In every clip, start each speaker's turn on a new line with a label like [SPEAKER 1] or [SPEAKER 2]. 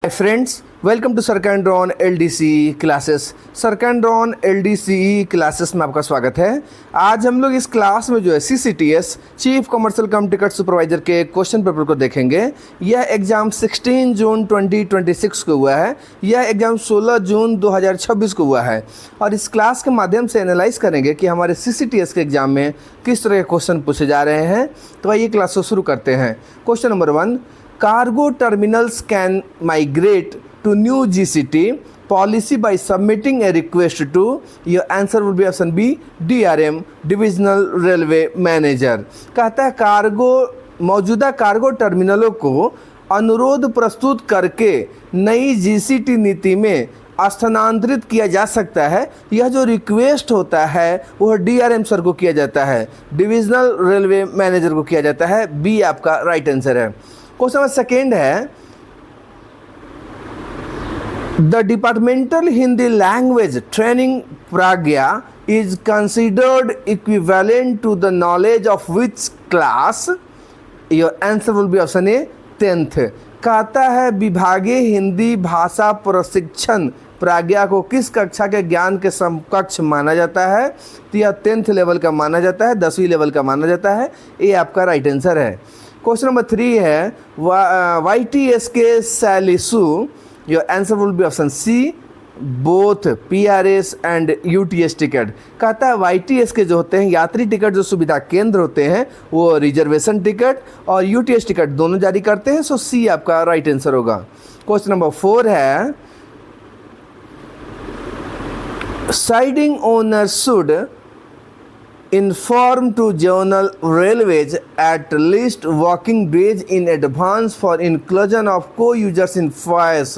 [SPEAKER 1] Hi friends, welcome to सरकैंड्रॉन LDC classes. सरकैंड्रॉन LDC classes में आपका स्वागत है। आज हम लोग इस क्लास में जो है CCTS chief commercial cum ticket supervisor के क्वेश्चन पेपर को देखेंगे। यह एग्ज़ाम 16 जून 2026 को हुआ है। यह एग्ज़ाम 16 जून 2026 को हुआ है और इस क्लास के माध्यम से एनालाइज करेंगे कि हमारे सीसीटीएस के एग्ज़ाम में किस तरह के क्वेश्चन पूछे जा रहे हैं। तो आइए क्लास को शुरू करते हैं। Question number 1, cargo terminals can migrate to new GCT policy by submitting a request to, your answer will be option B, DRM, Divisional Railway Manager। कहता है मौजूदा कार्गो टर्मिनलों को अनुरोध प्रस्तुत करके नई GCT नीति में स्थानांतरित किया जा सकता है। यह जो रिक्वेस्ट होता है वह DRM सर को किया जाता है, डिविजनल रेलवे मैनेजर को किया जाता है। बी आपका राइट आंसर है। क्वेश्चन नंबर सेकेंड है, the departmental Hindi language training Pragya is considered equivalent to the knowledge of which class, your answer will be option A 10th। कहता है विभागीय हिंदी भाषा प्रशिक्षण प्राज्ञा को किस कक्षा के ज्ञान के समकक्ष माना जाता है। तो यह 10th लेवल का माना जाता है, 10वीं लेवल का माना जाता है। ये आपका राइट आंसर है। क्वेश्चन नंबर 3 है, YTS के सैलिसु, your answer will be option C, both PRS and UTS ticket. कहता है YTS के जो होते हैं यात्री टिकट जो सुविधा केंद्र होते हैं वो रिजर्वेशन टिकट और UTS टिकट दोनों जारी करते हैं। सो सी आपका राइट आंसर होगा। क्वेश्चन नंबर 4 है, siding owner should inform to Zonal Railways at least working days in advance for inclusion of co-users in FOIS.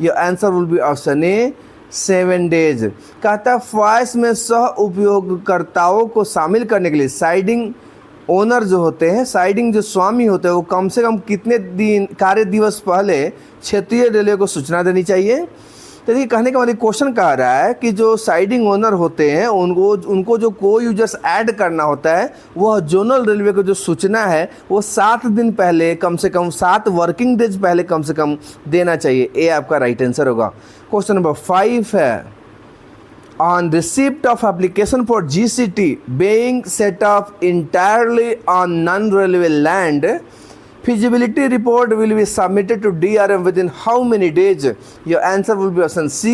[SPEAKER 1] Your answer will be option A, 7 days। कहता है FOIS में सह उपयोगकर्ताओं को शामिल करने के लिए साइडिंग ओनर जो होते हैं, साइडिंग जो स्वामी होते हैं, वो कम से कम कितने दिन कार्य दिवस पहले क्षेत्रीय रेलवे को सूचना देनी चाहिए। तो देखिए कहने का मतलब क्वेश्चन कह रहा है कि जो साइडिंग ओनर होते हैं उनको जो को यूजर्स ऐड करना होता है वह जोनल रेलवे को जो सूचना है वो 7 दिन पहले, कम से कम 7 वर्किंग डेज पहले कम से कम देना चाहिए। ये आपका राइट आंसर होगा। क्वेश्चन नंबर 5 है, on receipt of application for GCT being set up entirely on non-railway land, feasibility report will be submitted to DRM within how many days? Your answer will be option C,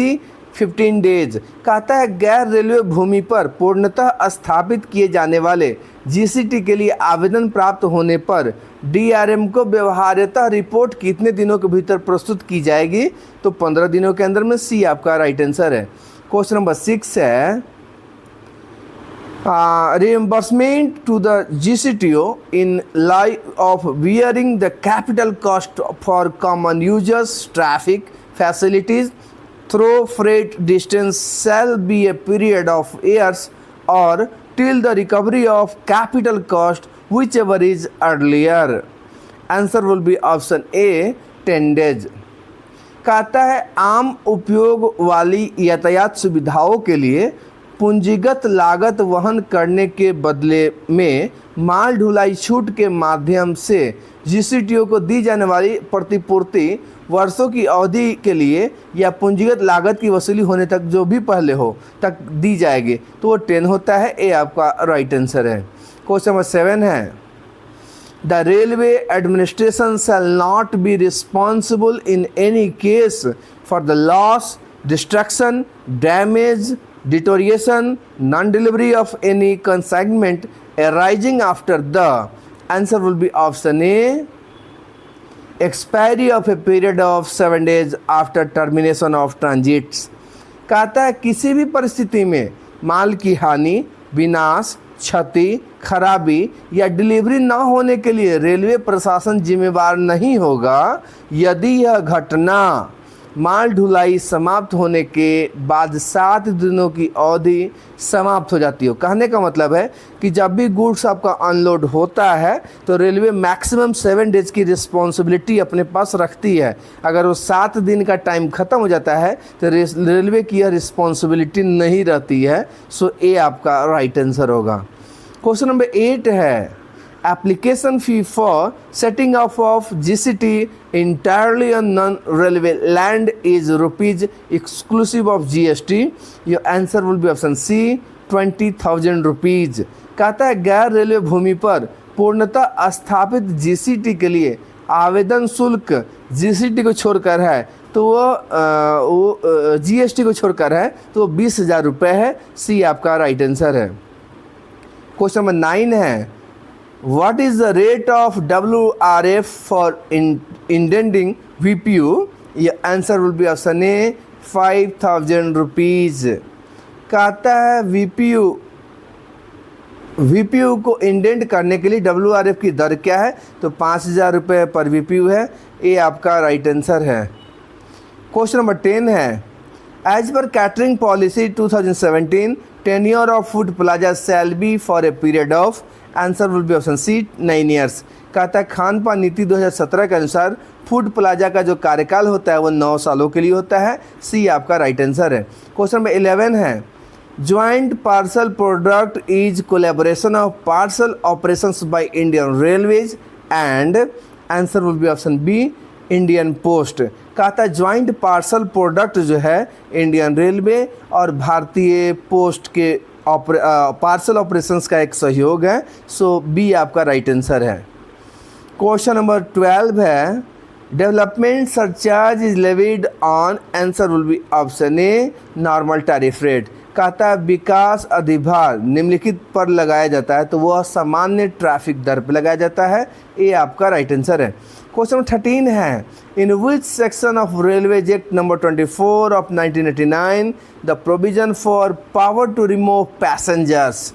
[SPEAKER 1] 15 days। कहता है गैर railway भूमि पर पूर्णतः स्थापित किए जाने वाले GCT के लिए आवेदन प्राप्त होने पर DRM को व्यवहार्यता रिपोर्ट कितने दिनों के भीतर प्रस्तुत की जाएगी। तो 15 दिनों के अंदर में। सी आपका राइट आंसर है। क्वेश्चन नंबर 6 है, reimbursement to the GCTO in lieu of bearing the capital cost for common users traffic facilities through freight distance shall be a period of years or till the recovery of capital cost whichever is earlier। Answer will be option A, 10 days। कहता है आम उपयोग वाली यातायात सुविधाओं के लिए पूंजीगत लागत वहन करने के बदले में माल ढुलाई छूट के माध्यम से GCTO को दी जाने वाली प्रतिपूर्ति वर्षों की अवधि के लिए या पूंजीगत लागत की वसूली होने तक जो भी पहले हो तक दी जाएगी। तो वो 10 होता है। ये आपका राइट आंसर है। क्वेश्चन नंबर 7 है, the railway administration shall not be responsible in any case for the loss, destruction, damage, deterioration, non-delivery of any consignment arising after the, answer will be option A, expiry of a period of 7 days after termination of transits। कहता है किसी भी परिस्थिति में माल की हानि, विनाश, क्षति, खराबी या डिलीवरी न होने के लिए रेलवे प्रशासन जिम्मेवार नहीं होगा यदि यह घटना माल ढुलाई समाप्त होने के बाद 7 दिनों की अवधि समाप्त हो जाती हो। कहने का मतलब है कि जब भी गुड्स आपका अनलोड होता है तो रेलवे मैक्सिमम 7 डेज की रिस्पॉन्सिबिलिटी अपने पास रखती है। अगर वो 7 दिन का टाइम ख़त्म हो जाता है तो रेलवे की यह रिस्पॉन्सिबिलिटी नहीं रहती है। सो ए आपका राइट आंसर होगा। क्वेश्चन नंबर 8 है, application fee for setting up of GCT entirely on non-railway land is rupees exclusive of GST. Your answer will be option C, 20,000 rupees. कहता है गैर रेलवे भूमि पर पूर्णतः स्थापित जीसीटी के लिए आवेदन शुल्क जीसीटी को छोड़कर है तो वो जीएसटी को छोड़कर है तो 20,000 रुपये है। सी आपका राइट आंसर है। क्वेश्चन नंबर 9 है, what is the rate of WRF for indenting VPU? ये answer will be option A, 5,000 rupees. कहता है VPU को इंडेंट करने के लिए WRF की दर क्या है तो 5,000 रुपये पर VPU है। ये आपका राइट आंसर है। क्वेश्चन नंबर 10 है, as per catering policy 2017 tenure of food plaza shall be for a period of, answer will be option C, 9 years. कहता है खान पान नीति 2017 के अनुसार फूड प्लाजा का जो कार्यकाल होता है वो 9 सालों के लिए होता है। सी आपका राइट आंसर है। क्वेश्चन नंबर 11 है, joint parcel product is collaboration of parcel operations by Indian railways and, answer will be option B, Indian post. कहता है ज्वाइंट पार्सल प्रोडक्ट जो है इंडियन रेलवे और भारतीय पोस्ट के पार्सल ऑपरेशंस का एक सहयोग है। सो बी आपका राइट आंसर है। क्वेश्चन नंबर 12 है, development surcharge is levied on, answer will be option A, normal tariff rate. कहता है विकास अधिभार निम्नलिखित पर लगाया जाता है तो वह सामान्य ट्रैफिक दर पर लगाया जाता है। ये आपका राइट आंसर है। क्वेश्चन 13 है, in which section of railway act number 24 of 1989 the provision for power to remove passengers,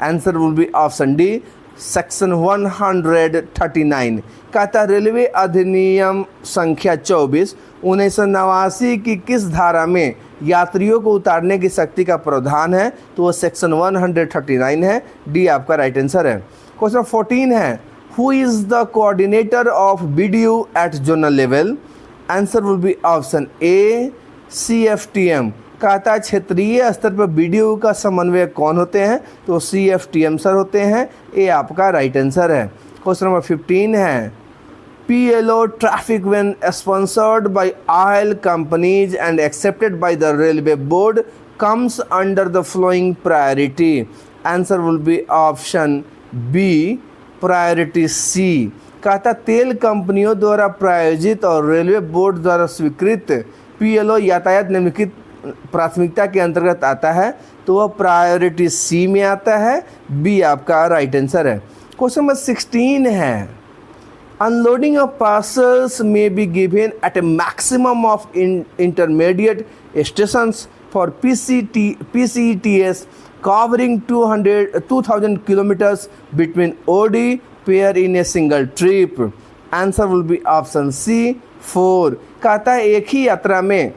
[SPEAKER 1] answer will be option D, section 139। कहता है रेलवे अधिनियम संख्या 24 1989 की किस धारा में यात्रियों को उतारने की शक्ति का प्रावधान है तो वो सेक्शन 139 है। डी आपका राइट आंसर है। क्वेश्चन 14 है, who is the coordinator of BDU at zonal level, answer will be option A, CFTM। कहता है क्षेत्रीय स्तर पर BDU का समन्वय कौन होते हैं तो CFTM सर होते हैं। ये आपका राइट आंसर है। क्वेश्चन नंबर 15 है, PLO traffic when sponsored by oil companies and accepted by the railway board comes under the following priority, answer will be option B, priority C। कहता तेल कंपनियों द्वारा प्रायोजित और रेलवे बोर्ड द्वारा स्वीकृत PLO यातायात निम्नलिखित प्राथमिकता के अंतर्गत आता है तो वह प्रायोरिटी C में आता है। बी आपका राइट आंसर है। क्वेश्चन नंबर 16 है, unloading of parcels may be given at a maximum of intermediate stations for PCETS covering 2,000 kilometers between OD pair in a single trip, answer will be option C, 4। कहता है एक ही यात्रा में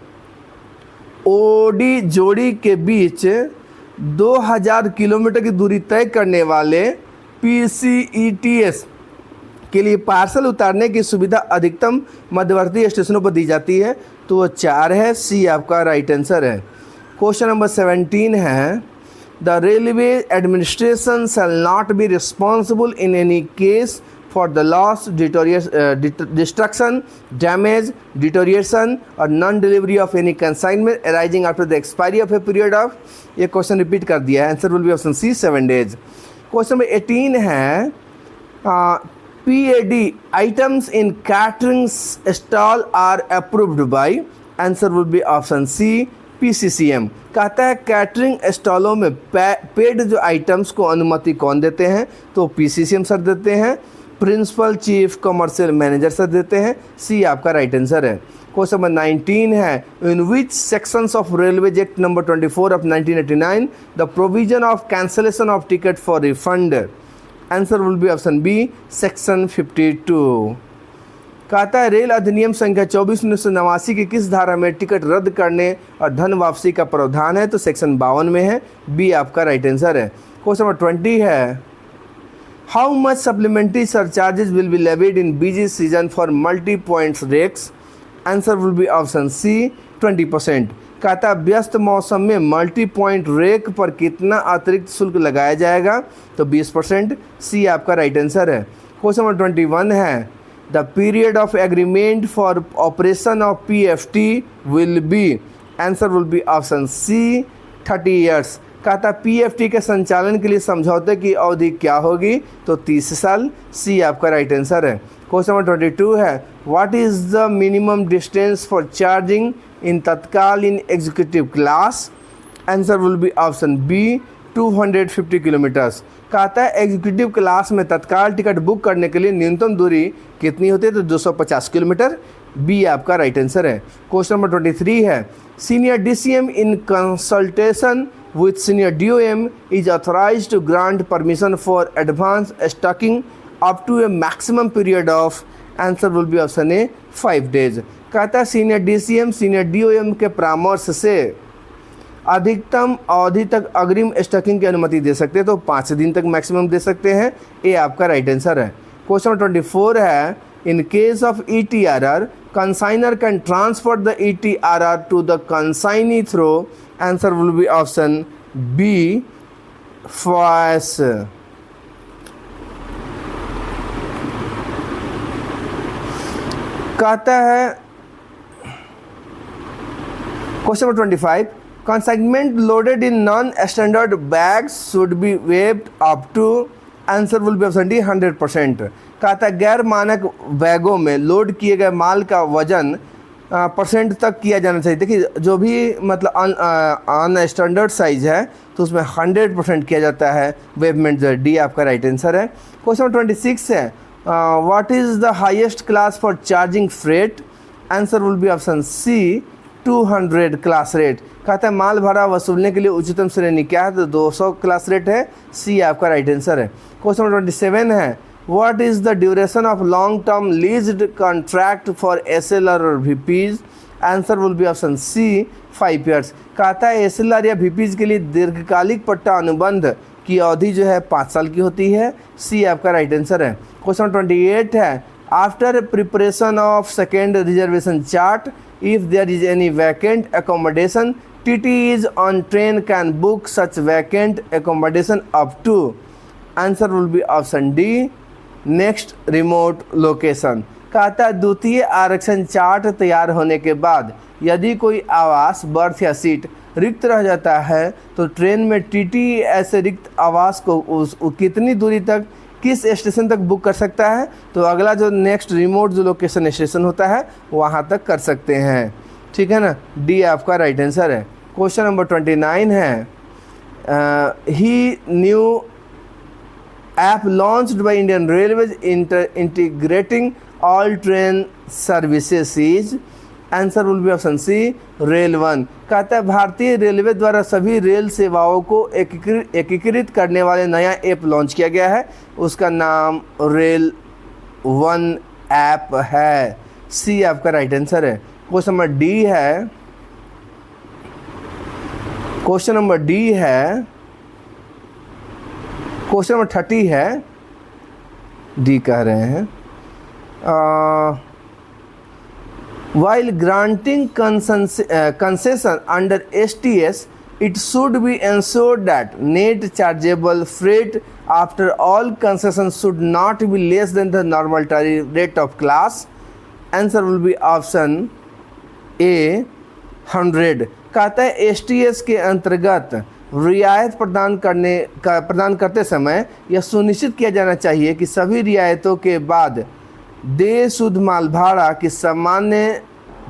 [SPEAKER 1] OD जोड़ी के बीच 2,000 kilometre की दूरी तय करने वाले PCETS के लिए पार्सल उतारने की सुविधा अधिकतम मध्यवर्ती स्टेशनों पर दी जाती है तो वो 4 है। सी आपका राइट आंसर है। क्वेश्चन नंबर 17 है, the railway administration shall not be responsible in any case for the loss, destruction, damage, deterioration और non delivery of any consignment arising after the expiry of a period of, ये question repeat कर दिया है। Answer will be option C, 7 days. Question number 18 है, PAD items in catering stall are approved by, answer will be option C, PCCM। कहता है catering स्टॉलों में paid जो आइटम्स को अनुमति कौन देते हैं तो PCCM सर देते हैं, principal chief commercial manager sir देते हैं। सी आपका राइट आंसर है। क्वेश्चन नंबर 19 है, in which sections of railway act number 24 of 1989 the provision of cancellation of ticket for refund, answer will be option B, section 52। कहता है rail अधिनियम संख्या 24 1989 की किस धारा में टिकट रद्द करने और धन वापसी का प्रावधान है तो सेक्शन 52 में है। बी आपका राइट आंसर है। क्वेश्चन नंबर 20 है, how much supplementary surcharges will be levied in busy season for multi points rakes, answer will be option C, 20%। कहता व्यस्त मौसम में मल्टी पॉइंट रेक पर कितना अतिरिक्त शुल्क लगाया जाएगा, तो 20%। सी आपका राइट आंसर है। क्वेश्चन नंबर 21 है the period of agreement for operation of PFT will be, answer will be option C 30 years. कहता PFT के संचालन के लिए समझौते की अवधि क्या होगी, तो 30 साल। सी आपका राइट आंसर है। क्वेश्चन नंबर 22 है what is the minimum distance for charging in Tatkal in executive class, answer will be option B 250 kilometres. कहता है एग्जीक्यूटिव क्लास में तत्काल टिकट बुक करने के लिए न्यूनतम दूरी कितनी होती है, तो 250 किलोमीटर। बी आपका राइट आंसर है। क्वेश्चन नंबर 23 है senior DCM in consultation with senior DOM is authorised to grant permission for advance stocking up to a maximum period of, answer will be option A 5 days. कहता है senior DCM senior DOM के परामर्श से अधिकतम अवधि तक अग्रिम stocking की अनुमति दे सकते हैं, तो 5 दिन तक मैक्सिमम दे सकते हैं। ए आपका राइट आंसर है। क्वेश्चन नंबर 24 है in case of ETRR consignor can transfer the ETRR to the consignee through, answer will be option B फॉस। कहता है question number 25 consignment loaded in non standard bags should be weighed up to, answer will be option D 100%। कहता है गैर मानक बैगों में load किए गए माल का वजन % तक किया जाना चाहिए। देखिए जो भी मतलब अनस्टैंडर्ड साइज है तो उसमें 100% किया जाता है वेबमेंट। डी आपका राइट आंसर है। क्वेश्चन नंबर 26 है what is the highest class for charging freight, answer will be option C 200 class rate. कहता है माल भाड़ा वसूलने के लिए उच्चतम श्रेणी क्या है, तो 200 क्लास रेट है। सी आपका राइट आंसर है। क्वेश्चन नंबर 27 है what is the duration of long term leased contract for SLR और VPs, answer will be option C 5 years. कहता है SLR या VPs के लिए दीर्घकालिक पट्टा अनुबंध की अवधि जो है 5 साल की होती है। सी आपका राइट आंसर है। क्वेश्चन 28 है after preparation of second reservation chart if there is any vacant accommodation TTEs on train can book such vacant accommodation up to, answer will be option D next remote location। कहता है द्वितीय आरक्षण chart तैयार होने के बाद यदि कोई आवास बर्थ या सीट रिक्त रह जाता है तो ट्रेन में TTE ऐसे रिक्त आवास को कितनी दूरी तक किस स्टेशन तक बुक कर सकता है, तो अगला जो नेक्स्ट रिमोट जो लोकेशन स्टेशन होता है वहाँ तक कर सकते हैं। ठीक है ना। डी आपका राइट आंसर है। क्वेश्चन नंबर 29 है the new app launched by Indian railways integrating all train services, answer will be option C rail 1। कहता है भारतीय रेलवे द्वारा सभी रेल सेवाओं को एकीकृत करने वाले नया ऐप लॉन्च किया गया है, उसका नाम रेल 1 ऐप है। सी आपका राइट आंसर है। क्वेश्चन नंबर डी है क्वेश्चन नंबर 30 है डी कह रहे हैं while granting concession under STS it should be ensured that net chargeable freight after all concessions should not be less than the normal tariff rate of class, answer will be option A 100। कहता है STS के अंतर्गत रियायत प्रदान करते समय यह सुनिश्चित किया जाना चाहिए कि सभी रियायतों के बाद देय शुद्ध माल भाड़ा की सामान्य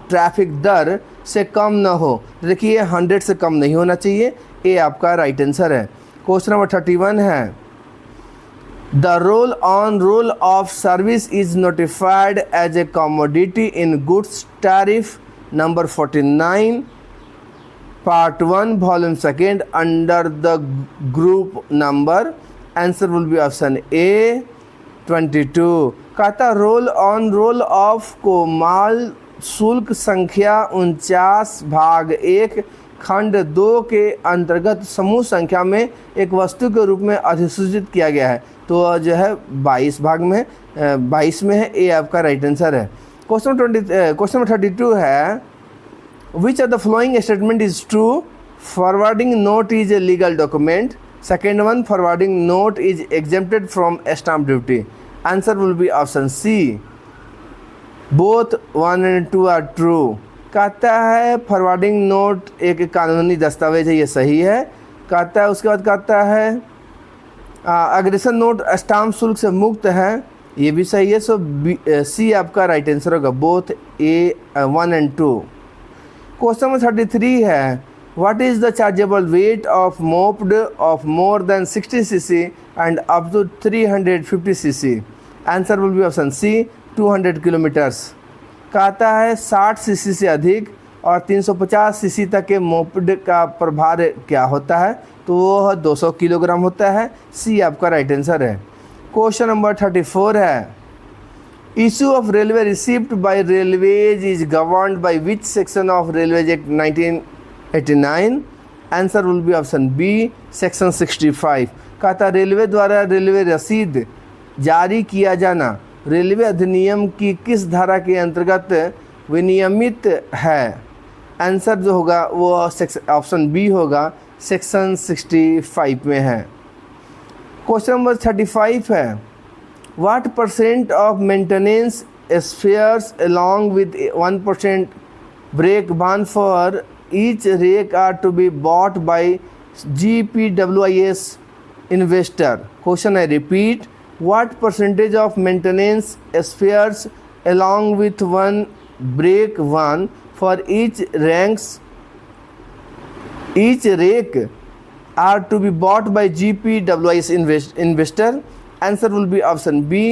[SPEAKER 1] ट्रैफिक दर से कम न हो। देखिए 100 से कम नहीं होना चाहिए। ए आपका राइट आंसर है। क्वेश्चन नंबर 31 है the roll on roll off service is notified as a commodity in goods tariff number 49 part 1 volume 2 under the group number, answer will be option A 22। कहता role on roll of को माल शुल्क संख्या 49 भाग 1 खंड 2 के अंतर्गत समूह संख्या में एक वस्तु के रूप में अधिसूचित किया गया है, तो जो है 22 भाग में 22 में है। ए आपका राइट आंसर है। क्वेश्चन नंबर 32 है which of the following statement is true? Forwarding note is a legal document. Second one, forwarding note is exempted from stamp duty. Answer will be option C, both 1 and 2 are true. कहता है forwarding note एक कानूनी दस्तावेज है, ये सही है. कहता है उसके बाद कहता है अग्रेसन नोट स्टाम्प शुल्क से मुक्त है, ये भी सही है. सो सी आपका राइट आंसर होगा, both A 1 and 2. Question number 33 है, what is the chargeable weight of moped of more than 60 cc and up to 350 cc? Answer will be option C, 200 kilometres. कहता है 60 cc से अधिक और 350 cc तक के मोपेड का प्रभार क्या होता है? तो वो 200 किलोग्राम होता है. सी आपका राइट आंसर है. क्वेश्चन नंबर 34 है, issue of railway receipt by railways is governed by which section of railways act 1989? Answer will be option B, section 65. कहता रेलवे द्वारा रेलवे रसीद जारी किया जाना रेलवे अधिनियम की किस धारा के अंतर्गत विनियमित है? आंसर जो होगा वो ऑप्शन बी होगा, सेक्शन 65 में है. क्वेश्चन नंबर 35 है, what percent of maintenance spares along with 1% brake van for each rake are to be bought by GPWIS investor? Question है repeat, what percentage of maintenance spares along with one brake one for each rake are to be bought by GPWIS investor? Answer will be option B,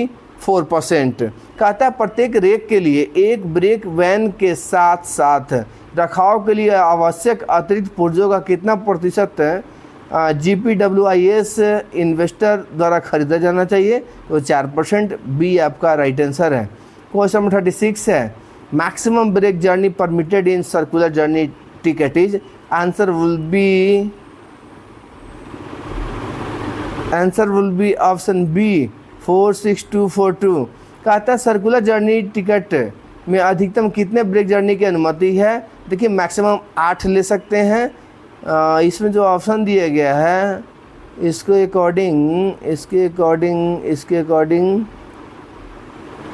[SPEAKER 1] 4%. कहता है प्रत्येक rake के लिए एक brake van के साथ साथ रखाव के लिए आवश्यक अतिरिक्त पुर्जों का कितना प्रतिशत GPWIS इन्वेस्टर द्वारा खरीदा जाना चाहिए? तो 4%. बी आपका राइट आंसर है. क्वेश्चन नंबर 36 है, maximum break journey permitted in circular journey ticket is? Answer will be option B, 46242. कहता है सर्कुलर जर्नी टिकट में अधिकतम कितने ब्रेक जर्नी की अनुमति है? देखिए मैक्सिमम 8 ले सकते हैं. इसमें जो ऑप्शन दिया गया है इसके अकॉर्डिंग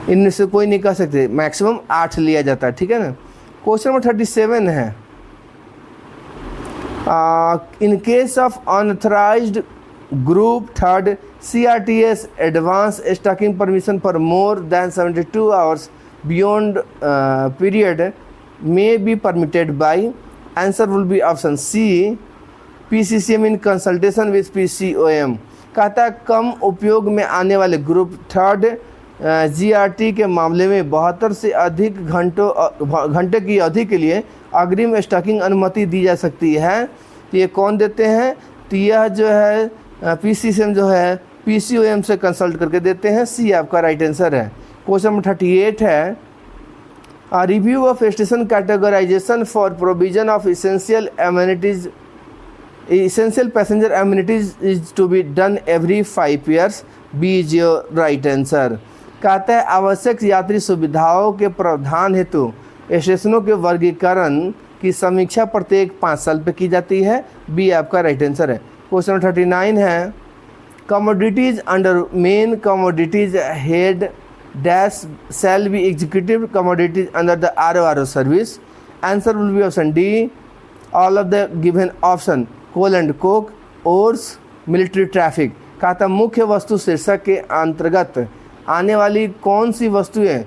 [SPEAKER 1] इनमें से कोई नहीं कर सकते, मैक्सिमम 8 लिया जाता है. ठीक है ना. क्वेश्चन नंबर 37 है, in case of unauthorised group third CRTS advance stocking permission for more than 72 hours beyond period may be permitted by? Answer will be option C, PCCM in consultation with PCOM. कहता है कम उपयोग में आने वाले group third GRT के मामले में 72 से अधिक घंटे की अवधि के लिए अग्रिम स्टॉकिंग अनुमति दी जा सकती है. तो ये कौन देते हैं? तो यह जो है PCCM जो है PCOM से कंसल्ट करके देते हैं. सी आपका राइट आंसर है. क्वेश्चन नंबर 38 है, A review of station categorization for provision of essential passenger amenities is to be done every 5 years. B is your right answer. कहता है आवश्यक यात्री सुविधाओं के प्रावधान हेतु स्टेशनों के वर्गीकरण की समीक्षा प्रत्येक 5 साल पे की जाती है. बी आपका राइट आंसर है. क्वेश्चन 39 है, commodities under main commodities head dash shall be executive commodities under the RORO service? Answer will be option D, all of the given option, coal and coke, ores, military traffic. कहता मुख्य वस्तु शीर्षक के अंतर्गत आने वाली कौन सी वस्तुएं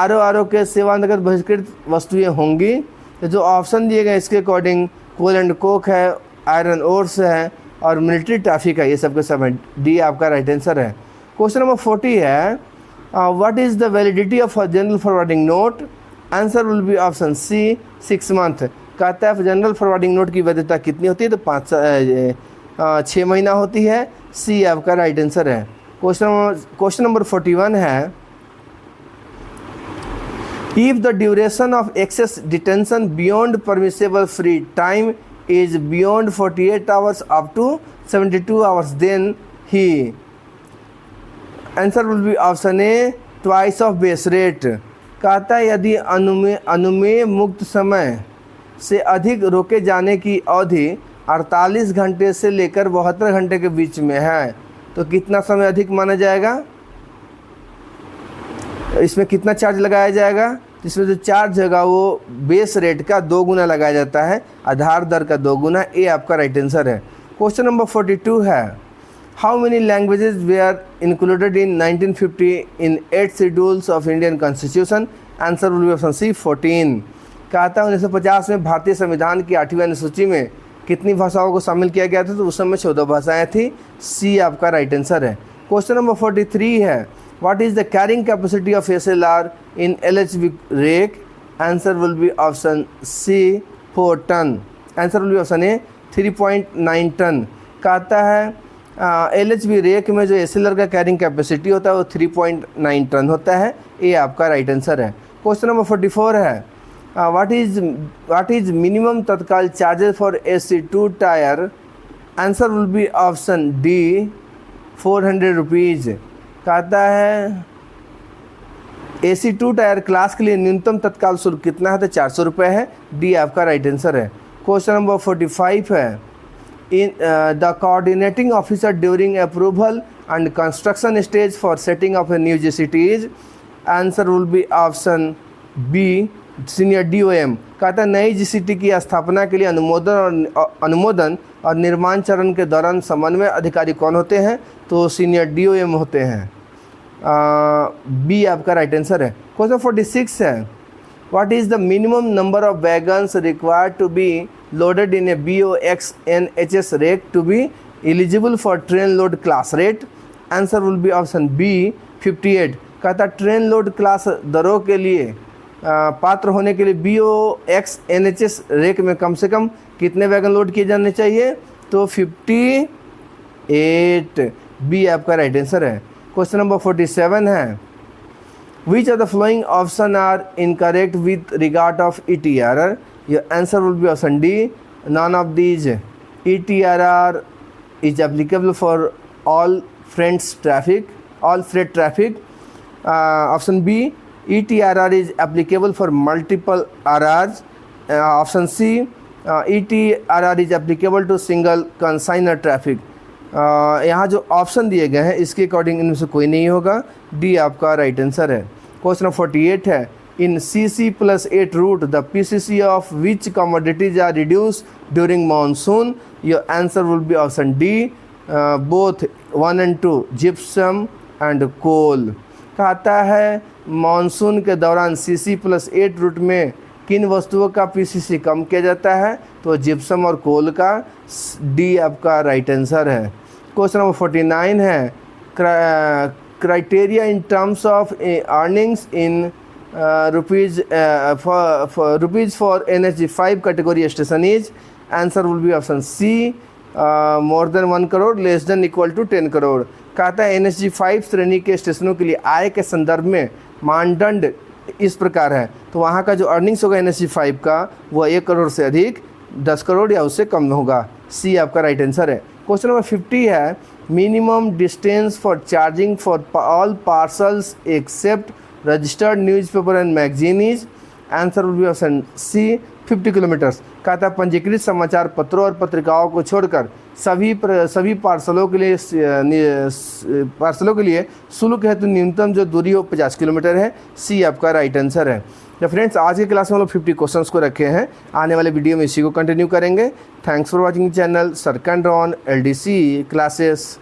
[SPEAKER 1] RORO के सेवांतर्गत बहिष्कृत वस्तुएं होंगी? तो जो ऑप्शन दिए गए इसके अकॉर्डिंग कोल एंड कोक है, आयरन ओर्स है और मिलिट्री ट्रैफिक है. ये सब के सब है. डी आपका राइट आंसर है. क्वेश्चन नंबर 40 है, what is the validity of a general forwarding note? Answer will be option C, 6 month. कहता है जनरल फॉरवर्डिंग नोट की वैधता कितनी होती है? तो 6 महीना होती है. सी आपका राइट आंसर है. क्वेश्चन नंबर 41 है, if the duration of excess detention beyond permissible free time is beyond 48 hours up to 72 hours, then he? Answer will be option A, twice of base rate. कहता है यदि अनुमेय मुक्त समय से अधिक रोके जाने की अवधि 48 घंटे से लेकर 72 घंटे के बीच में है तो कितना समय अधिक माना जाएगा? इसमें कितना चार्ज लगाया जाएगा? इसमें जो चार्ज होगा वो बेस रेट का 2 गुना लगाया जाता है, आधार दर का 2 गुना। ए आपका राइट आंसर है। क्वेश्चन नंबर 42 है, how many languages were included in 1950 in 8 schedules of Indian constitution? Answer will be option C 14। कहा था 1950 में भारतीय संविधान की 8वीं अनुसूची में कितनी भाषाओं को शामिल किया गया था? तो उस समय 14 भाषाएं थी। सी आपका राइट आंसर है। क्वेश्चन नंबर 43 है, what is the carrying capacity of SLR in LHB rake? Answer will be option C 4 ton. Answer will be option A 3.9 ton. कहता है LHB रेक में जो SLR का कैरिंग कैपेसिटी होता है वो 3.9 टन होता है। ये आपका राइट आंसर है। क्वेश्चन नंबर 44 है, व्हाट इज मिनिमम तत्काल charges for AC2 tyre? Answer will be option D 400 rupees. कहता है AC2 टायर क्लास के लिए न्यूनतम तत्काल शुल्क कितना है? तो 400 रुपये है। डी आपका राइट आंसर है। क्वेश्चन नंबर 45 है, in the coordinating officer during approval and construction stage for setting of a new GCTs? Answer will be option B senior DOM। कहता है नई GCT की स्थापना के लिए अनुमोदन और निर्माण चरण के दौरान समन्वय अधिकारी कौन होते हैं? तो सीनियर DOM होते हैं। बी आपका राइट आंसर है। क्वेश्चन 46 है, what is the minimum number of wagons required to be loaded in a BOX NHS rake to be eligible for train load class rate? Answer will be option B 58। कहता train load class दरों के लिए पात्र होने के लिए BOX NHS rake में कम से कम कितने वैगन लोड किए जाने चाहिए? तो 58। बी आपका राइट आंसर है। क्वेश्चन नंबर 47 है, which of the following options are incorrect with regard of ETRR? Your answer will be option D none of these. ETRR is applicable for all freight traffic. Option B ETRR is applicable for multiple RRs. Option C, ETRR is applicable to single consignor traffic. यहाँ जो option दिए गए हैं इसके according इनमें से कोई नहीं होगा। डी आपका राइट आंसर है। क्वेश्चन 48 है, in CC+8 route the PCC of which commodities are reduce during monsoon? Your answer will be option D both 1 and 2 gypsum and coal. कहता है मानसून के दौरान CC+8 रूट में किन वस्तुओं का PCC कम किया जाता है? तो जिप्सम और कोल का। डी आपका राइट आंसर है। क्वेश्चन नंबर 49 है, criteria in terms of earnings in rupees for NHG5 category station is? Answer will be option C more than 1 crore less than equal to 10 crore. कहता है NHG5 श्रेणी के स्टेशनों के लिए आय के संदर्भ में मानदंड इस प्रकार है। तो वहाँ का जो अर्निंग्स होगा NHG5 का वो 1 करोड़ से अधिक, 10 करोड़ या उससे कम होगा। सी आपका राइट आंसर है। क्वेश्चन नंबर 50 है, minimum distance for charging for all parcels except registered newspaper and magazine is? Answer will be option C 50 kilometres. कहता है पंजीकृत समाचार पत्रों और पत्रिकाओं को छोड़कर सभी पार्सलों के लिए शुल्क हेतु न्यूनतम जो दूरी हो 50 किलोमीटर है। सी आपका राइट आंसर है। तो फ्रेंड्स आज के क्लास में हम लोग 50 क्वेश्चंस को रखे हैं। आने वाले वीडियो में इसी को कंटिन्यू करेंगे। थैंक्स फॉर वॉचिंग चैनल सरकंड ऑन LDC क्लासेस।